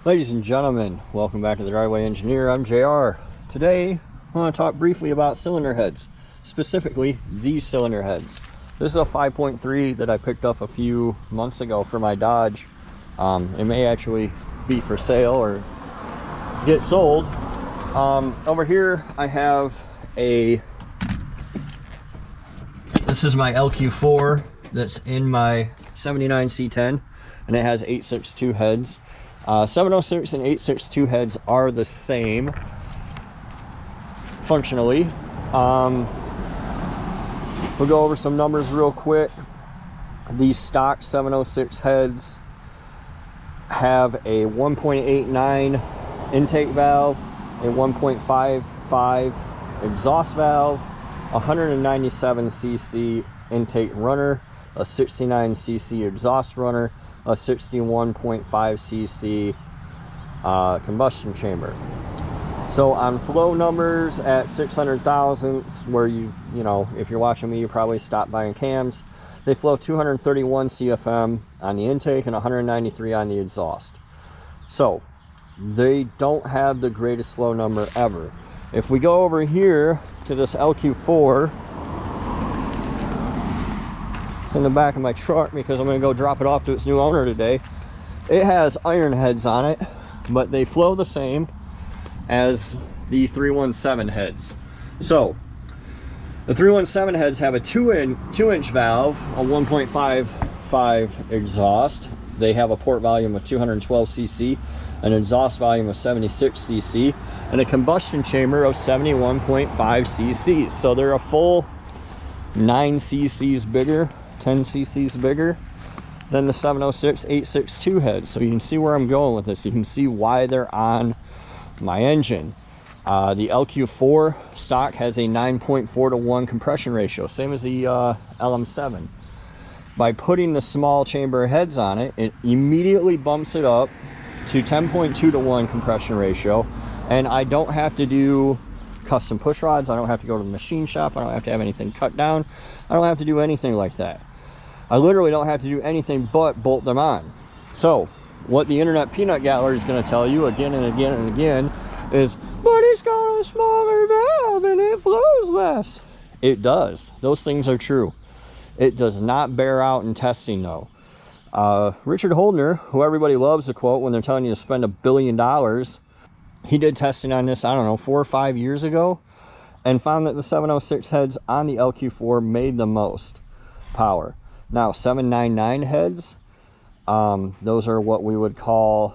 Ladies and gentlemen, welcome back to the Driveway Engineer. I'm JR. Today, I want to talk briefly about cylinder heads, specifically these cylinder heads. This is a 5.3 that I picked up a few months ago for my Dodge. It may actually be for sale or get sold. Over here, I have this is my LQ4 that's in my 79 C10, and it has 862 heads. 706 and 862 heads are the same functionally. We'll go over some numbers real quick. These stock 706 heads have a 1.89 intake valve, a 1.55 exhaust valve, 197 cc intake runner, a 69 cc exhaust runner, a 61.5 cc combustion chamber. So on flow numbers at 600 thousandths, where you know, if you're watching me, you probably stopped buying cams, they flow 231 CFM on the intake and 193 on the exhaust. So they don't have the greatest flow number ever. If we go over here to this LQ4, in the back of my truck because I'm going to go drop it off to its new owner today. It has iron heads on it, but they flow the same as the 317 heads. So the 317 heads have a 2-inch valve, a 1.55 exhaust. They have a port volume of 212 cc, an exhaust volume of 76 cc, and a combustion chamber of 71.5 cc. So they're a full 9 cc's bigger, 10 cc's bigger than the 706 862 heads. So you can see where I'm going with this. You can see why they're on my engine. The LQ4 stock has a 9.4 to 1 compression ratio, same as the LM7. By putting the small chamber heads on it, it immediately bumps it up to 10.2 to 1 compression ratio, and I don't have to do custom push rods. I don't have to go to the machine shop. I don't have to have anything cut down. I don't have to do anything like that. I literally don't have to do anything but bolt them on. So what the internet peanut gallery is going to tell you again and again and again is, but it's got a smaller valve and it flows less. It does. Those things are true. It does not bear out in testing though. Richard Holdner, who everybody loves to quote when they're telling you to spend $1 billion, he did testing on this, I don't know, 4 or 5 years ago, and found that the 706 heads on the LQ4 made the most power. Now 799 heads, those are what we would call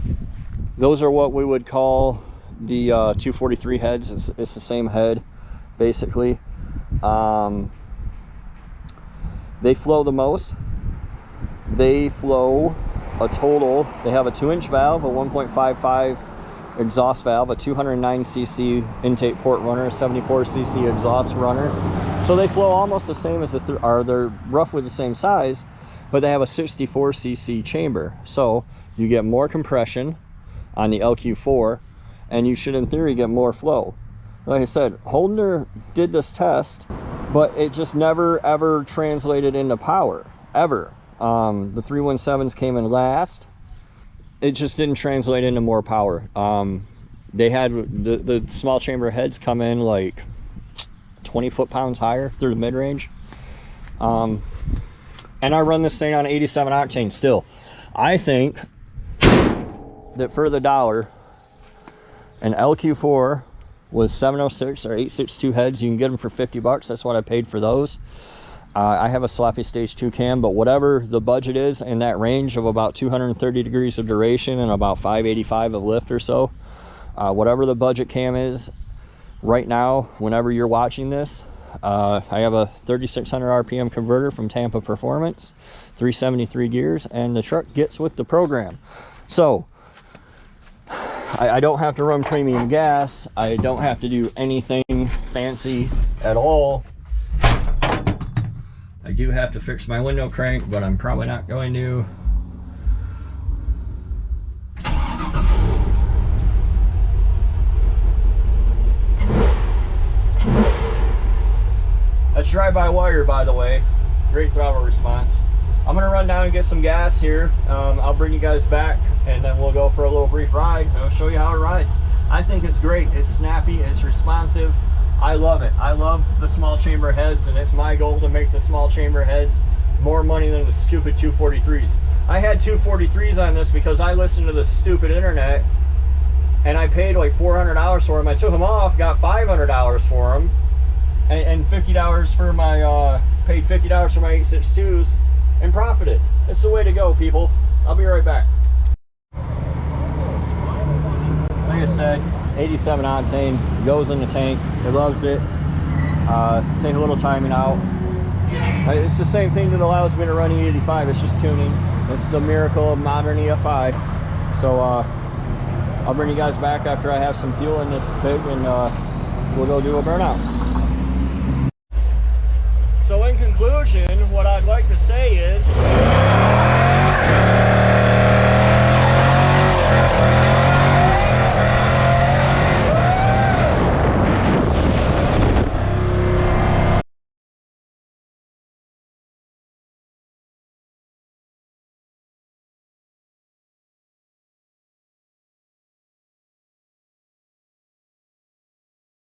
the 243 heads. It's the same head basically. They flow the most. They flow a total, they have a 2-inch valve, a 1.55 exhaust valve, a 209 cc intake port runner, a 74 cc exhaust runner. So they flow almost the same as they're roughly the same size, but they have a 64 cc chamber. So you get more compression on the LQ4, and you should in theory get more flow. Like I said, Holdner did this test, but it just never ever translated into power, ever. The 317s came in last. It just didn't translate into more power. They had the small chamber heads come in like 20 foot-pounds higher through the mid-range. And I run this thing on 87 octane still. I think that for the dollar, an LQ4 with 706 or 862 heads, you can get them for 50 bucks. That's what I paid for those. I have a sloppy stage 2 cam, but whatever the budget is in that range of about 230 degrees of duration and about 585 of lift or so, whatever the budget cam is right now, whenever you're watching this, I have a 3600 RPM converter from Tampa Performance, 373 gears, and the truck gets with the program. So I don't have to run premium gas. I don't have to do anything fancy at all. I do have to fix my window crank, but I'm probably not going to. That's drive-by wire, by the way. Great throttle response. I'm gonna run down and get some gas here. I'll bring you guys back, and then we'll go for a little brief ride. I'll show you how it rides. I think it's great. It's snappy, it's responsive. I love it. I love the small chamber heads, and it's my goal to make the small chamber heads more money than the stupid 243s. I had 243s on this because I listened to the stupid internet, and I paid like $400 for them. I took them off, got $500 for them, and $50 for my, paid $50 for my 862s, and profited. It's the way to go, people. I'll be right back. Like I said, 87 octane, goes in the tank. It loves it. Take a little timing out. It's the same thing that allows me to run E85. It's just tuning. It's the miracle of modern EFI. So I'll bring you guys back after I have some fuel in this pig, and we'll go do a burnout. So in conclusion, what I'd like to say is